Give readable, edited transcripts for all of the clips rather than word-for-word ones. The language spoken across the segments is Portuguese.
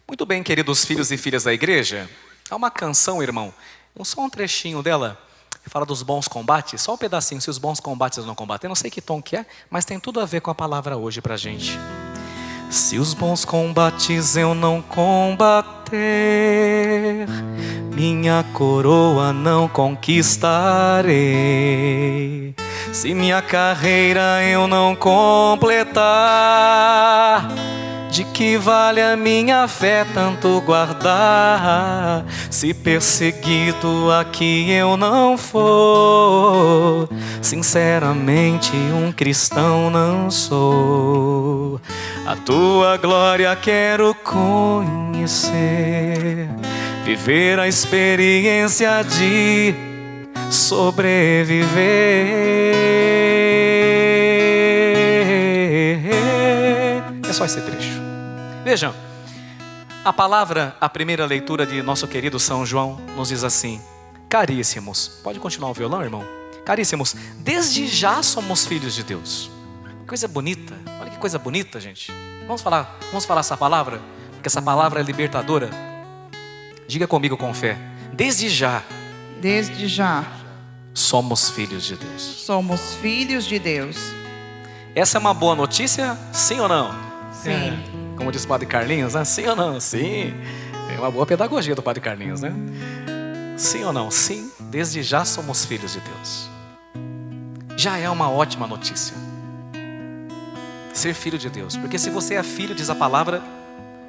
Muito bem, queridos filhos e filhas da igreja. Há uma canção, irmão, só um trechinho dela, que fala dos bons combates, só um pedacinho, se os bons combates não combatem. Eu não sei que tom que é, mas tem tudo a ver com a palavra hoje pra gente. Se os bons combates eu não combater, minha coroa não conquistarei. Se minha carreira eu não completar, de que vale a minha fé tanto guardar? Se perseguido aqui eu não for, sinceramente um cristão não sou. A tua glória quero conhecer, viver a experiência de sobreviver. É só esse trecho. Vejam, a palavra, a primeira leitura de nosso querido São João nos diz assim: caríssimos, pode continuar o violão, irmão? Caríssimos, desde já somos filhos de Deus. Coisa bonita, olha que coisa bonita, gente. Vamos falar essa palavra, porque essa palavra é libertadora. Diga comigo com fé: desde já somos filhos de Deus. Somos filhos de Deus. Essa é uma boa notícia, sim ou não? Sim. Como diz o Padre Carlinhos, né? Sim ou não? Sim. É uma boa pedagogia do Padre Carlinhos, né? Sim ou não? Sim. Desde já somos filhos de Deus. Já é uma ótima notícia ser filho de Deus. Porque se você é filho, diz a palavra,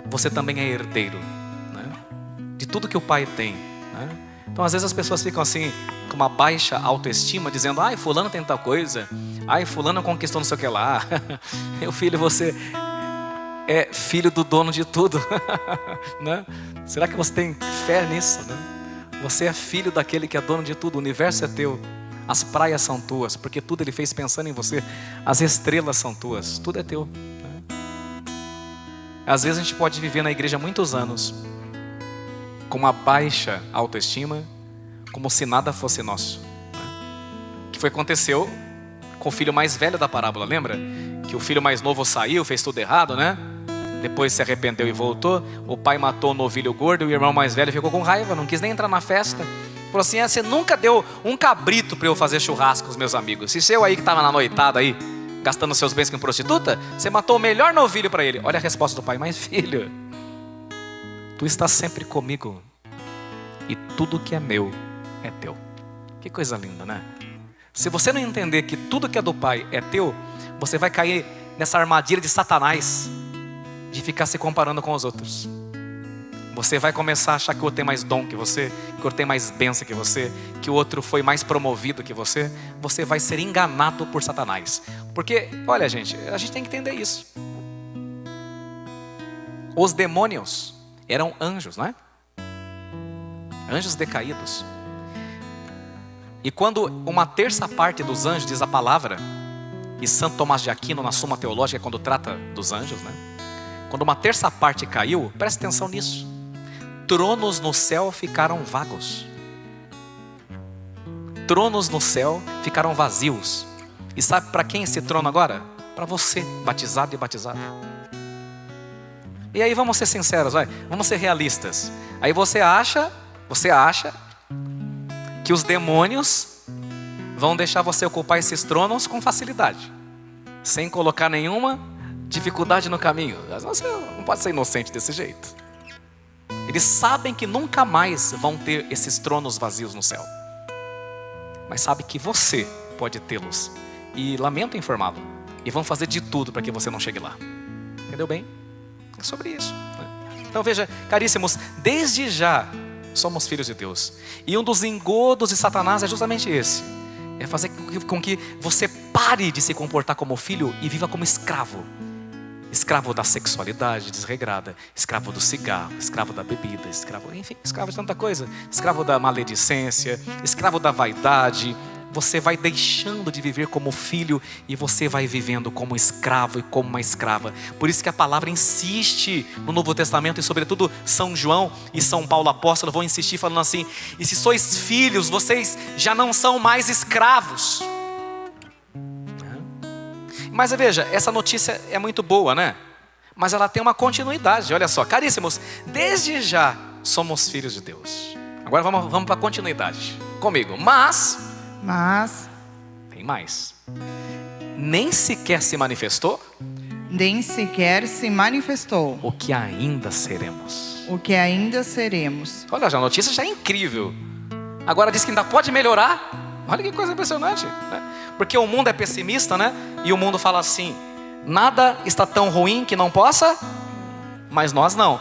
você também é herdeiro, né? De tudo que o Pai tem, né? Então às vezes as pessoas ficam assim, com uma baixa autoestima, dizendo: ai, fulano tem tal coisa, ai, fulano conquistou não sei o que lá. Meu filho, você é filho do dono de tudo, né? Será que você tem fé nisso, né? Você é filho daquele que é dono de tudo. O universo é teu, as praias são tuas, porque tudo Ele fez pensando em você. As estrelas são tuas, tudo é teu, né? Às vezes a gente pode viver na igreja há muitos anos com uma baixa autoestima, como se nada fosse nosso, né? Que foi aconteceu com o filho mais velho da parábola, lembra? Que o filho mais novo saiu, fez tudo errado, né? Depois se arrependeu e voltou. O pai matou o novilho gordo e o irmão mais velho ficou com raiva, não quis nem entrar na festa. Falou assim: você nunca deu um cabrito para eu fazer churrasco com os meus amigos. Se seu aí que estava na noitada aí, gastando seus bens com prostituta, você matou o melhor novilho para ele. Olha a resposta do pai: mas filho, tu estás sempre comigo e tudo que é meu é teu. Que coisa linda, né? Se você não entender que tudo que é do pai é teu, você vai cair nessa armadilha de Satanás, de ficar se comparando com os outros. Você vai começar a achar que o outro tem mais dom que você, que o outro tem mais bênção que você, que o outro foi mais promovido que você. Você vai ser enganado por Satanás. Porque, olha gente, a gente tem que entender isso. Os demônios eram anjos, não é? Anjos decaídos. E quando uma terça parte dos anjos, diz a palavra, e Santo Tomás de Aquino na Suma Teológica, quando trata dos anjos, né? Quando uma terça parte caiu, presta atenção nisso, tronos no céu ficaram vagos. Tronos no céu ficaram vazios. E sabe para quem esse trono agora? Para você, batizado e batizada. E aí vamos ser sinceros, vamos ser realistas. Aí você acha que os demônios vão deixar você ocupar esses tronos com facilidade, sem colocar nenhuma dificuldade no caminho. Você não pode ser inocente desse jeito. Eles sabem que nunca mais vão ter esses tronos vazios no céu, mas sabe que você pode tê-los. E lamento informá-lo, e vão fazer de tudo para que você não chegue lá. Entendeu bem? É sobre isso, né? Então veja, caríssimos, desde já somos filhos de Deus. E um dos engodos de Satanás é justamente esse: é fazer com que você pare de se comportar como filho e viva como escravo. Escravo da sexualidade desregrada, escravo do cigarro, escravo da bebida, escravo de tanta coisa. Escravo da maledicência, escravo da vaidade. Você vai deixando de viver como filho e você vai vivendo como escravo e como uma escrava. Por isso que a palavra insiste no Novo Testamento, e sobretudo São João e São Paulo apóstolo vão insistir falando assim: e se sois filhos, vocês já não são mais escravos. Mas veja, essa notícia é muito boa, né? mas ela tem uma continuidade. Olha só, caríssimos, desde já somos filhos de Deus. Agora vamos para a continuidade comigo. Mas tem mais. Nem sequer se manifestou o que ainda seremos. Olha, já a notícia já é incrível. Agora diz que ainda pode melhorar. Olha que coisa impressionante, né? Porque o mundo é pessimista, né? E o mundo fala assim: nada está tão ruim que não possa. Mas nós não.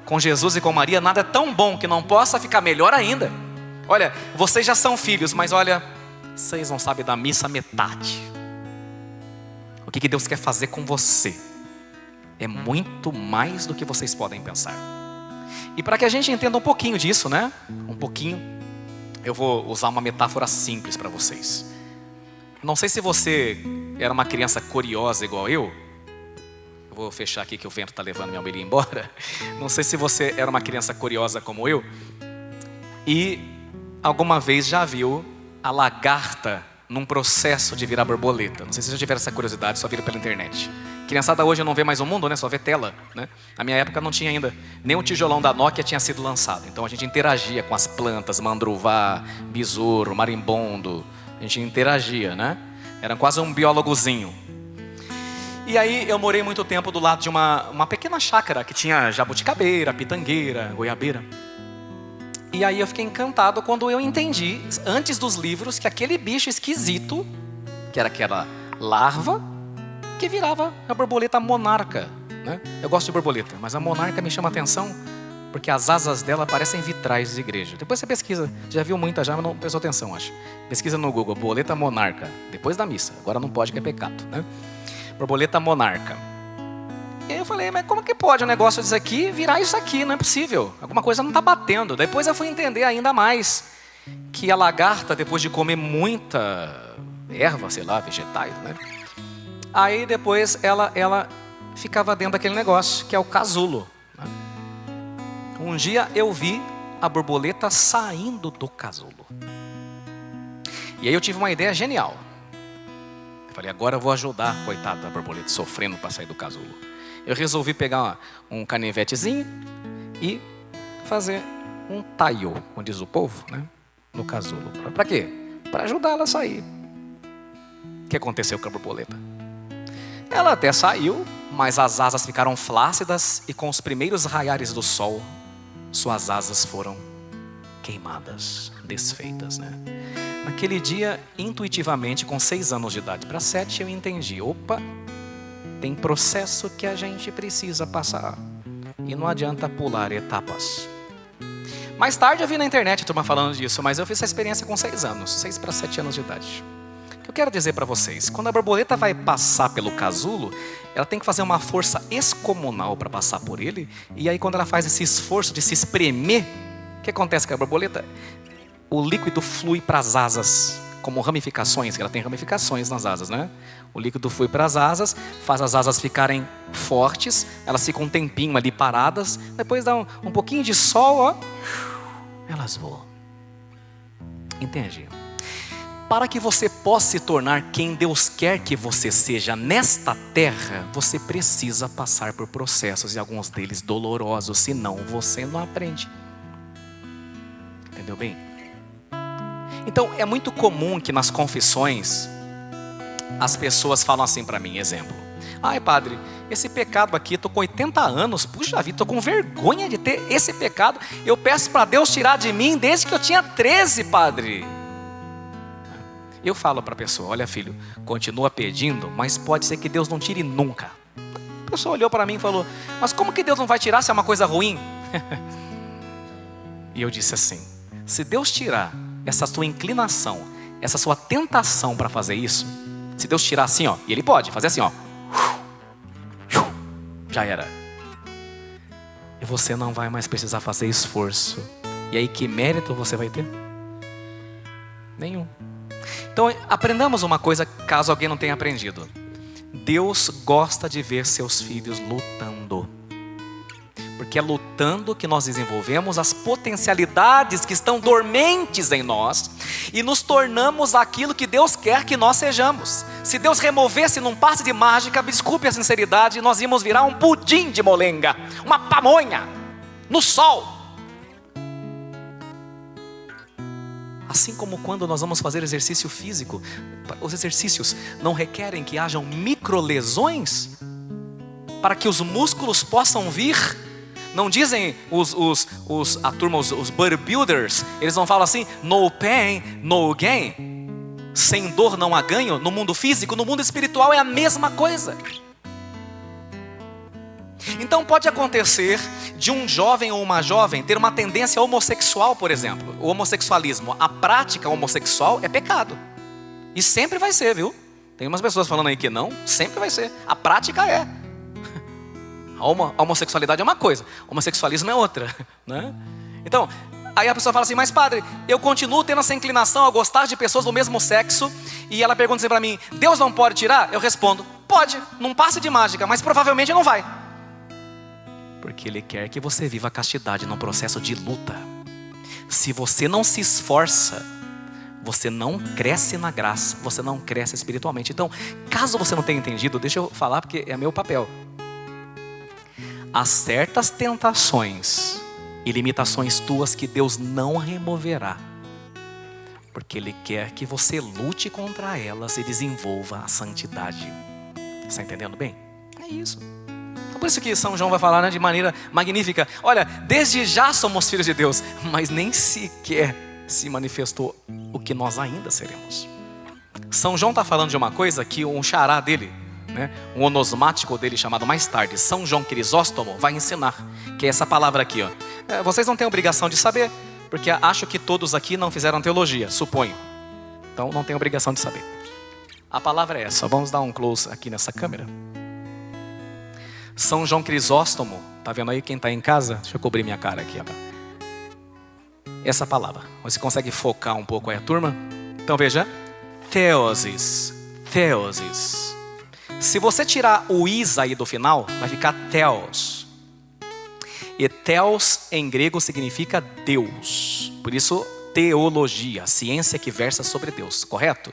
Com Jesus e com Maria, nada é tão bom que não possa ficar melhor ainda. Olha, vocês já são filhos, mas olha, vocês não sabem da missa metade. O que Deus quer fazer com você é muito mais do que vocês podem pensar. E para que a gente entenda um pouquinho disso, né? Um pouquinho, eu vou usar uma metáfora simples para vocês. Não sei se você era uma criança curiosa igual eu. Eu vou fechar aqui que o vento está levando minha ovelha embora. Não sei se você era uma criança curiosa como eu e alguma vez já viu a lagarta num processo de virar borboleta. Não sei se vocês já tiveram essa curiosidade, só viram pela internet. Criançada hoje não vê mais o mundo, né? Só vê tela, né? Na minha época não tinha ainda, nem o tijolão da Nokia tinha sido lançado. Então a gente interagia com as plantas, mandruvá, besouro, marimbondo. A gente interagia, né? Era quase um biólogozinho. E aí eu morei muito tempo do lado de uma pequena chácara que tinha jabuticabeira, pitangueira, goiabeira. E aí eu fiquei encantado quando eu entendi, antes dos livros, que aquele bicho esquisito, que era aquela larva, que virava a borboleta monarca, né? Eu gosto de borboleta, mas a monarca me chama a atenção porque as asas dela parecem vitrais de igreja. Depois você pesquisa, já viu muita já, mas não prestou atenção, acho. Pesquisa no Google, borboleta monarca, depois da missa. Agora não pode, que é pecado, né? Borboleta monarca. E aí eu falei, mas como que pode um negócio disso aqui virar isso aqui? Não é possível, alguma coisa não está batendo. Depois eu fui entender ainda mais que a lagarta, depois de comer muita erva, sei lá, vegetais, né? Aí depois ela ficava dentro daquele negócio, que é o casulo, né? Um dia eu vi a borboleta saindo do casulo. E aí eu tive uma ideia genial. Eu falei, agora eu vou ajudar a coitada da borboleta sofrendo para sair do casulo. Eu resolvi pegar um canivetezinho e fazer um taio, como diz o povo, né? No casulo. Para quê? Para ajudar ela a sair. O que aconteceu com a borboleta? Ela até saiu, mas as asas ficaram flácidas e com os primeiros raiares do sol, suas asas foram queimadas, desfeitas, né? Naquele dia, intuitivamente, com 6 anos de idade para 7, eu entendi. Opa, tem processo que a gente precisa passar. E não adianta pular etapas. Mais tarde eu vi na internet a turma falando disso, mas eu fiz essa experiência com 6 anos, 6 para 7 anos de idade. O que eu quero dizer para vocês, quando a borboleta vai passar pelo casulo, ela tem que fazer uma força excomunal para passar por ele. E aí quando ela faz esse esforço de se espremer, o que acontece com a borboleta? O líquido flui para as asas, como ramificações, que ela tem ramificações nas asas, né? O líquido flui para as asas, faz as asas ficarem fortes, elas ficam um tempinho ali paradas, depois dá um pouquinho de sol, ó, elas voam. Entende? Para que você possa se tornar quem Deus quer que você seja nesta terra, você precisa passar por processos, e alguns deles dolorosos, senão você não aprende. Entendeu bem? Então, é muito comum que nas confissões as pessoas falam assim para mim, exemplo. Ai, padre, esse pecado aqui, estou com 80 anos, puxa vida, estou com vergonha de ter esse pecado. Eu peço para Deus tirar de mim desde que eu tinha 13, padre. Eu falo para a pessoa, olha filho, continua pedindo, mas pode ser que Deus não tire nunca. A pessoa olhou para mim e falou, mas como que Deus não vai tirar se é uma coisa ruim? E eu disse assim, se Deus tirar essa sua inclinação, essa sua tentação para fazer isso, se Deus tirar assim, ó, e Ele pode fazer assim, ó, já era. E você não vai mais precisar fazer esforço. E aí que mérito você vai ter? Nenhum. Então aprendamos uma coisa, caso alguém não tenha aprendido. Deus gosta de ver seus filhos lutando. Porque porque é lutando que nós desenvolvemos as potencialidades que estão dormentes em nós e nos tornamos aquilo que Deus quer que nós sejamos. Se Deus removesse num passe de mágica, desculpe a sinceridade, nós íamos virar um pudim de molenga, uma pamonha, no sol. Assim como quando nós vamos fazer exercício físico, os exercícios não requerem que hajam microlesões para que os músculos possam vir. Não dizem a turma, os bodybuilders, eles não falam assim, no pain, no gain. Sem dor não há ganho. No mundo físico, no mundo espiritual é a mesma coisa. Então pode acontecer de um jovem ou uma jovem ter uma tendência homossexual, por exemplo. O homossexualismo, a prática homossexual é pecado. E sempre vai ser, viu? Tem umas pessoas falando aí que não, sempre vai ser. A prática é. A homossexualidade é uma coisa, o homossexualismo é outra, né? Então, aí a pessoa fala assim, mas padre, eu continuo tendo essa inclinação a gostar de pessoas do mesmo sexo. E ela pergunta assim para mim, Deus não pode tirar? Eu respondo, pode, não passe de mágica, mas provavelmente não vai. Porque Ele quer que você viva a castidade num processo de luta. Se você não se esforça, você não cresce na graça, você não cresce espiritualmente. Então, caso você não tenha entendido, deixa eu falar porque é meu papel. Há certas tentações e limitações tuas que Deus não removerá, porque Ele quer que você lute contra elas e desenvolva a santidade. Está entendendo bem? É isso. Então por isso que São João vai falar, né, de maneira magnífica. Olha, desde já somos filhos de Deus, mas nem sequer se manifestou o que nós ainda seremos. São João está falando de uma coisa que um xará dele, né, um onosmático dele chamado mais tarde, São João Crisóstomo, vai ensinar, que é essa palavra aqui, ó. Vocês não têm obrigação de saber, porque acho que todos aqui não fizeram teologia, suponho. Então não tem obrigação de saber. A palavra é essa, vamos dar um close aqui nessa câmera. São João Crisóstomo, tá vendo aí quem está em casa? Deixa eu cobrir minha cara aqui, ó. Essa palavra, você consegue focar um pouco aí a turma? Então veja, theosis, theosis. Se você tirar o is aí do final, vai ficar theos. E theos em grego significa Deus. Por isso, teologia, ciência que versa sobre Deus, correto?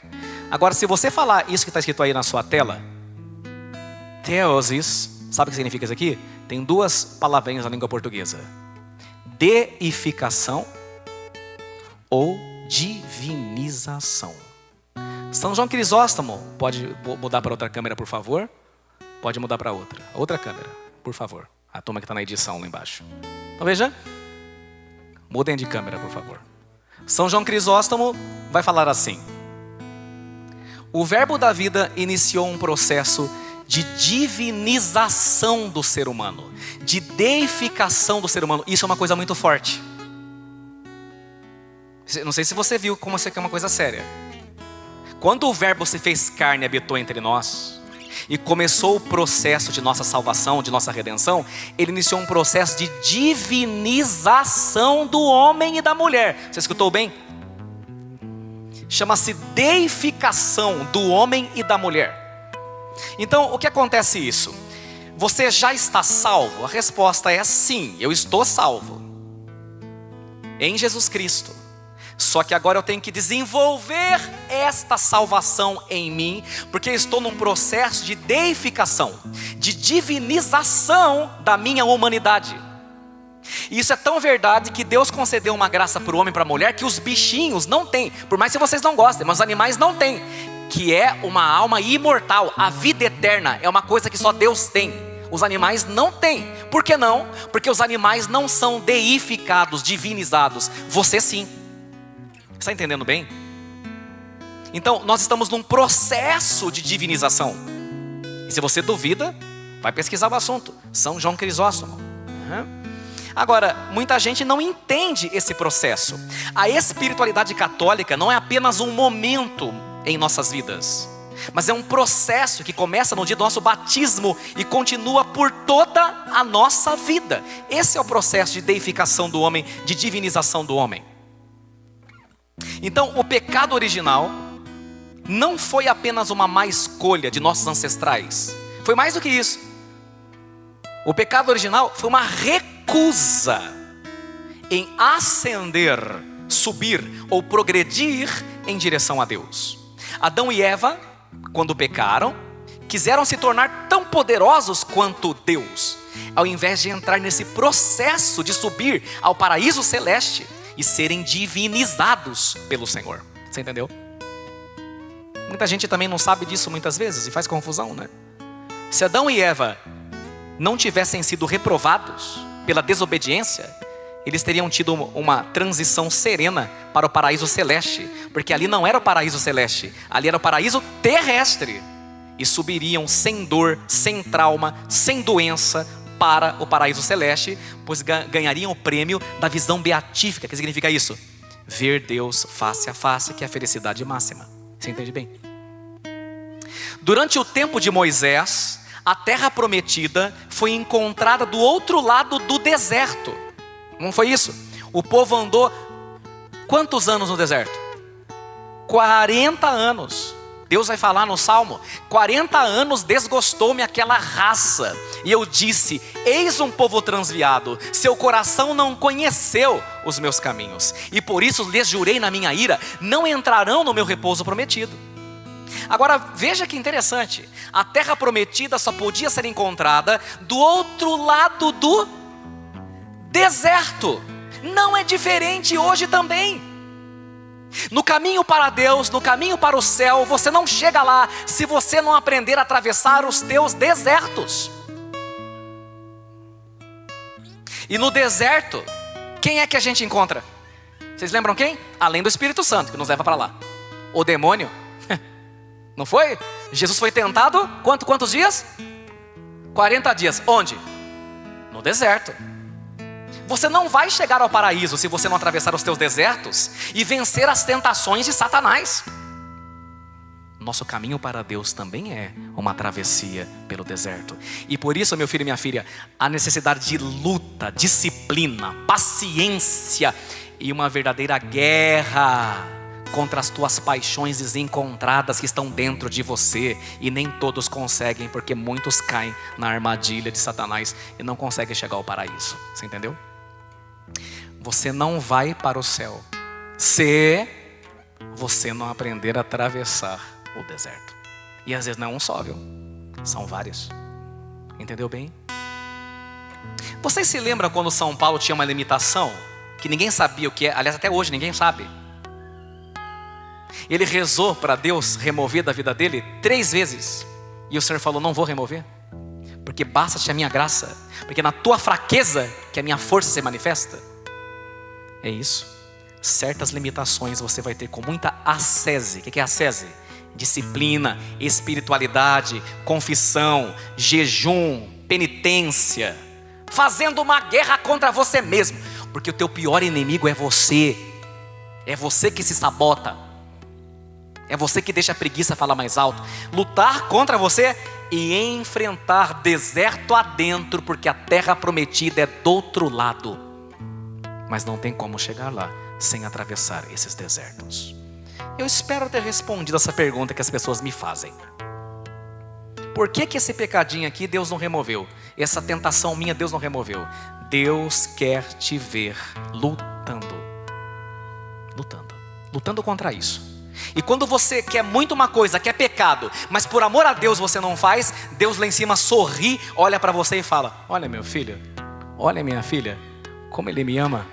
Agora, se você falar isso que está escrito aí na sua tela, theosis, sabe o que significa isso aqui? Tem duas palavrinhas na língua portuguesa. Deificação ou divinização. São João Crisóstomo, pode mudar para outra câmera, por favor? Pode mudar para outra câmera, por favor. A turma que está na edição lá embaixo. Então veja, mudem de câmera, por favor. São João Crisóstomo vai falar assim: o verbo da vida iniciou um processo de divinização do ser humano, de deificação do ser humano. Isso é uma coisa muito forte. Não sei se você viu como isso aqui é uma coisa séria. Quando o verbo se fez carne e habitou entre nós, e começou o processo de nossa salvação, de nossa redenção, Ele iniciou um processo de divinização do homem e da mulher. Você escutou bem? Chama-se deificação do homem e da mulher. Então, o que acontece isso? Você já está salvo? A resposta é sim, eu estou salvo em Jesus Cristo. Só que agora eu tenho que desenvolver esta salvação em mim, porque eu estou num processo de deificação, de divinização da minha humanidade. E isso é tão verdade que Deus concedeu uma graça para o homem e para a mulher que os bichinhos não têm, por mais que vocês não gostem, mas os animais não têm, que é uma alma imortal. A vida eterna é uma coisa que só Deus tem, os animais não têm. Por que não? Porque os animais não são deificados, divinizados. Você sim. Está entendendo bem? Então nós estamos num processo de divinização. E se você duvida, vai pesquisar o assunto. São João Crisóstomo. Agora, muita gente não entende esse processo. A espiritualidade católica não é apenas um momento em nossas vidas, mas é um processo que começa no dia do nosso batismo e continua por toda a nossa vida. Esse é o processo de deificação do homem, de divinização do homem. Então, o pecado original não foi apenas uma má escolha de nossos ancestrais. Foi mais do que isso. O pecado original foi uma reclamação recusa em ascender, subir ou progredir em direção a Deus. Adão e Eva, quando pecaram, quiseram se tornar tão poderosos quanto Deus, ao invés de entrar nesse processo de subir ao paraíso celeste e serem divinizados pelo Senhor. Você entendeu? Muita gente também não sabe disso muitas vezes e faz confusão, né? Se Adão e Eva não tivessem sido reprovados pela desobediência, eles teriam tido uma transição serena para o paraíso celeste, porque ali não era o paraíso celeste, ali era o paraíso terrestre, e subiriam sem dor, sem trauma, sem doença para o paraíso celeste, pois ganhariam o prêmio da visão beatífica. Que significa isso? Ver Deus face a face, que é a felicidade máxima. Você entende bem? Durante o tempo de Moisés, a terra prometida foi encontrada do outro lado do deserto. Não foi isso? O povo andou quantos anos no deserto? 40 anos. Deus vai falar no Salmo: 40 anos desgostou-me aquela raça, e eu disse: eis um povo transviado, seu coração não conheceu os meus caminhos, e por isso lhes jurei na minha ira, não entrarão no meu repouso prometido. Agora veja que interessante, a terra prometida só podia ser encontrada do outro lado do deserto. Não é diferente hoje também. No caminho para Deus, no caminho para o céu, você não chega lá se você não aprender a atravessar os teus desertos. E no deserto, quem é que a gente encontra? Vocês lembram quem? Além do Espírito Santo, que nos leva para lá. O demônio. Não foi? Jesus foi tentado quantos dias? 40 dias. Onde? No deserto. Você não vai chegar ao paraíso se você não atravessar os teus desertos e vencer as tentações de Satanás. Nosso caminho para Deus também é uma travessia pelo deserto. E por isso, meu filho e minha filha, há necessidade de luta, disciplina, paciência e uma verdadeira guerra contra as tuas paixões desencontradas que estão dentro de você. E nem todos conseguem, porque muitos caem na armadilha de Satanás e não conseguem chegar ao paraíso. Você entendeu? Você não vai para o céu se você não aprender a atravessar o deserto. E às vezes não é um só, viu? São vários. Entendeu bem? Vocês se lembram quando São Paulo tinha uma limitação que ninguém sabia o que é? Aliás, até hoje ninguém sabe. Ele rezou para Deus remover da vida dele 3 vezes. E o Senhor falou: não vou remover, porque basta-te a minha graça, porque na tua fraqueza que a minha força se manifesta. É isso. Certas limitações você vai ter com muita ascese. O que é ascese? Disciplina, espiritualidade, confissão, jejum, penitência, fazendo uma guerra contra você mesmo, porque o teu pior inimigo é você. É você que se sabota, é você que deixa a preguiça falar mais alto. Lutar contra você e enfrentar deserto adentro, porque a terra prometida é do outro lado. Mas não tem como chegar lá sem atravessar esses desertos. Eu espero ter respondido essa pergunta que as pessoas me fazem. Por que esse pecadinho aqui Deus não removeu? Essa tentação minha Deus não removeu? Deus quer te ver lutando. Lutando contra isso. E quando você quer muito uma coisa, que é pecado, mas por amor a Deus você não faz, Deus lá em cima sorri, olha para você e fala: olha meu filho, olha minha filha, como Ele me ama.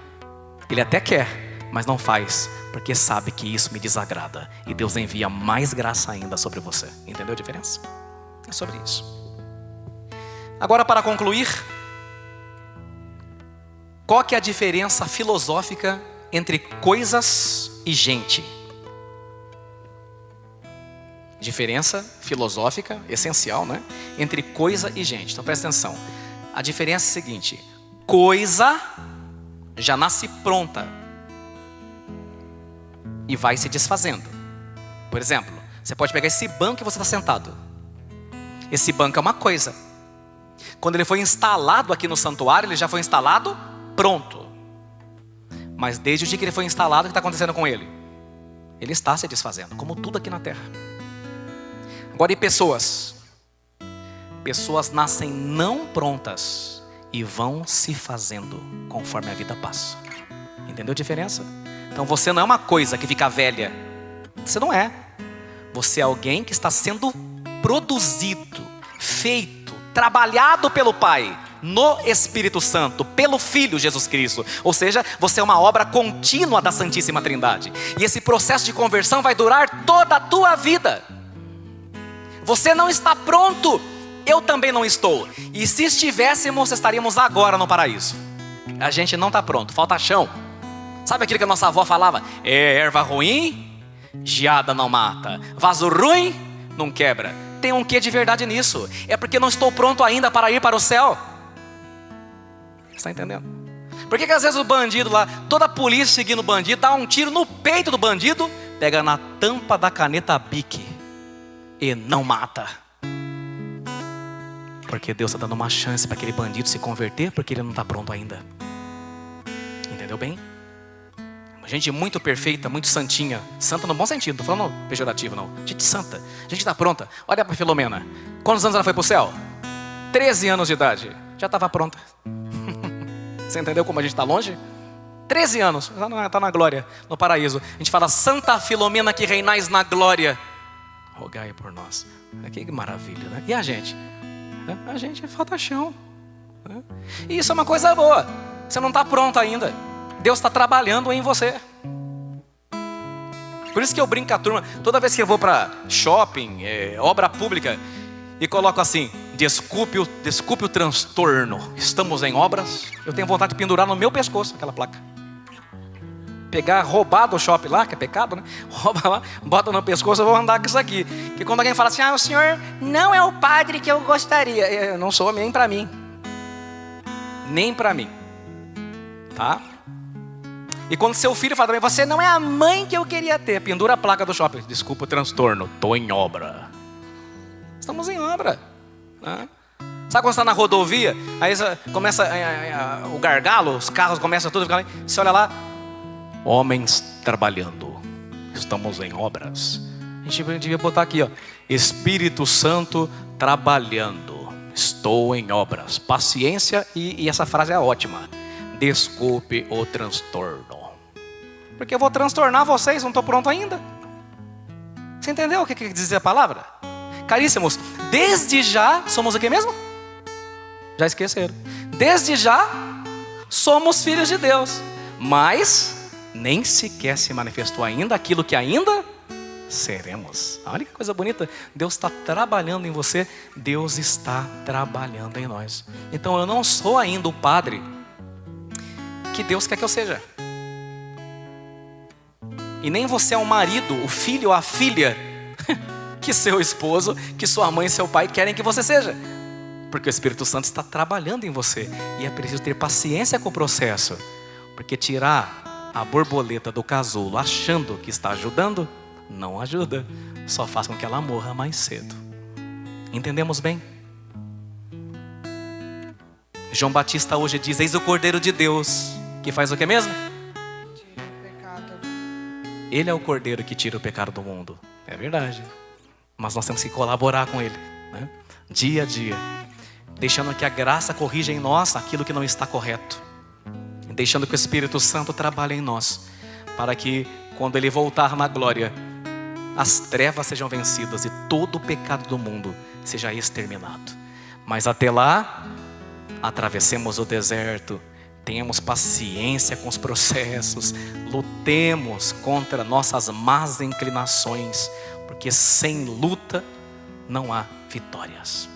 Ele até quer, mas não faz, porque sabe que isso me desagrada. E Deus envia mais graça ainda sobre você. Entendeu a diferença? É sobre isso. Agora, para concluir, qual que é a diferença filosófica entre coisas e gente? Diferença filosófica essencial, né? Entre coisa e gente. Então presta atenção. A diferença é a seguinte: coisa já nasce pronta e vai se desfazendo. Por exemplo, você pode pegar esse banco que você está sentado. Esse banco é uma coisa. Quando ele foi instalado aqui no santuário, ele já foi instalado pronto. Mas desde o dia que ele foi instalado, o que está acontecendo com ele? Ele está se desfazendo, como tudo aqui na terra. Agora, e pessoas? Pessoas nascem não prontas e vão se fazendo conforme a vida passa. Entendeu a diferença? Então você não é uma coisa que fica velha. Você não é. Você é alguém que está sendo produzido, feito, trabalhado pelo Pai, no Espírito Santo, pelo Filho Jesus Cristo. Ou seja, você é uma obra contínua da Santíssima Trindade. E esse processo de conversão vai durar toda a tua vida. Você não está pronto, eu também não estou. E se estivéssemos, estaríamos agora no paraíso. A gente não está pronto, falta chão. Sabe aquilo que a nossa avó falava? Erva ruim, geada não mata. Vaso ruim, não quebra. Tem um quê de verdade nisso? É porque não estou pronto ainda para ir para o céu. Você está entendendo? Por que às vezes o bandido lá, toda a polícia seguindo o bandido, dá um tiro no peito do bandido, pega na tampa da caneta Bic e não mata? Porque Deus está dando uma chance para aquele bandido se converter, porque ele não está pronto ainda. Entendeu bem? Gente muito perfeita, muito santinha. Santa no bom sentido, não estou falando pejorativo não. Gente santa, gente está pronta. Olha para Filomena. Quantos anos ela foi para o céu? 13 anos de idade. Já estava pronta. Você entendeu como a gente está longe? 13 anos, está na glória, no paraíso. A gente fala, Santa Filomena que reinais na glória, rogai por nós. Que maravilha, né? E a gente? A gente falta chão. E isso é uma coisa boa. Você não está pronto ainda. Deus está trabalhando em você. Por isso que eu brinco com a turma. Toda vez que eu vou para shopping, obra pública, e coloco assim, desculpe o transtorno, estamos em obras, eu tenho vontade de pendurar no meu pescoço aquela placa. Pegar, roubar do shopping lá, que é pecado, né? Rouba lá, bota no pescoço, eu vou andar com isso aqui. Que quando alguém fala assim, o senhor não é o padre que eu gostaria, eu não sou nem para mim. Nem para mim. Tá? E quando seu filho fala também, você não é a mãe que eu queria ter, pendura a placa do shopping, desculpa o transtorno, estou em obra. Estamos em obra, né? Sabe quando você está na rodovia, aí começa o gargalo, os carros começam tudo a ficar ali, você olha lá, homens trabalhando, estamos em obras. A gente devia botar aqui, Espírito Santo trabalhando, estou em obras. Paciência, e essa frase é ótima. Desculpe o transtorno, porque eu vou transtornar vocês, não estou pronto ainda. Você entendeu o que quer dizer a palavra? Caríssimos, desde já somos o que mesmo? Já esqueceram. Desde já somos filhos de Deus, mas nem sequer se manifestou ainda aquilo que ainda seremos. Olha que coisa bonita. Deus está trabalhando em você, Deus está trabalhando em nós. Então eu não sou ainda o padre que Deus quer que eu seja. E nem você é o marido, o filho ou a filha que seu esposo, que sua mãe e seu pai querem que você seja. Porque o Espírito Santo está trabalhando em você. E é preciso ter paciência com o processo. Porque tirar a borboleta do casulo achando que está ajudando, não ajuda. Só faz com que ela morra mais cedo. Entendemos bem? João Batista hoje diz, eis o Cordeiro de Deus, que faz o que mesmo? Tira o pecado. Ele é o Cordeiro que tira o pecado do mundo. É verdade. Mas nós temos que colaborar com Ele, né? Dia a dia. Deixando que a graça corrija em nós aquilo que não está correto. Deixando que o Espírito Santo trabalhe em nós. Para que quando Ele voltar na glória, as trevas sejam vencidas e todo o pecado do mundo seja exterminado. Mas até lá, atravessemos o deserto, tenhamos paciência com os processos, lutemos contra nossas más inclinações, porque sem luta não há vitórias.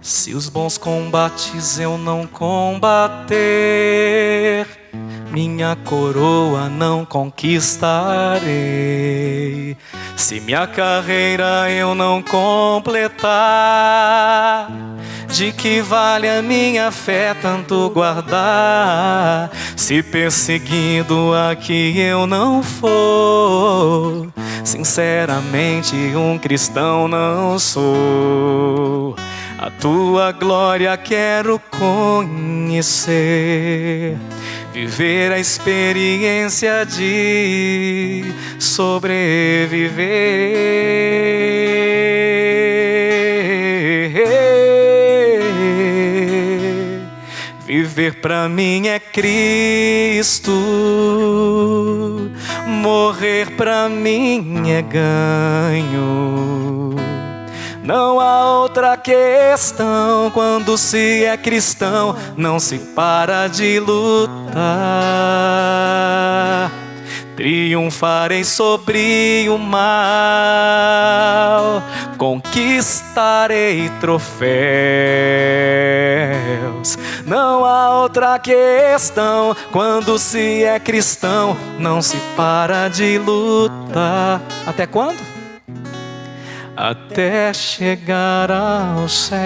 Se os bons combates eu não combater, minha coroa não conquistarei. Se minha carreira eu não completar, de que vale a minha fé tanto guardar? Se perseguido aqui eu não for, sinceramente um cristão não sou. A tua glória quero conhecer, viver a experiência de sobreviver. Viver pra mim é Cristo, morrer pra mim é ganho. Não há outra questão quando se é cristão, não se para de lutar. Triunfarei sobre o mal, conquistarei troféus. Não há outra questão quando se é cristão, não se para de lutar. Até quando? Até chegar ao céu.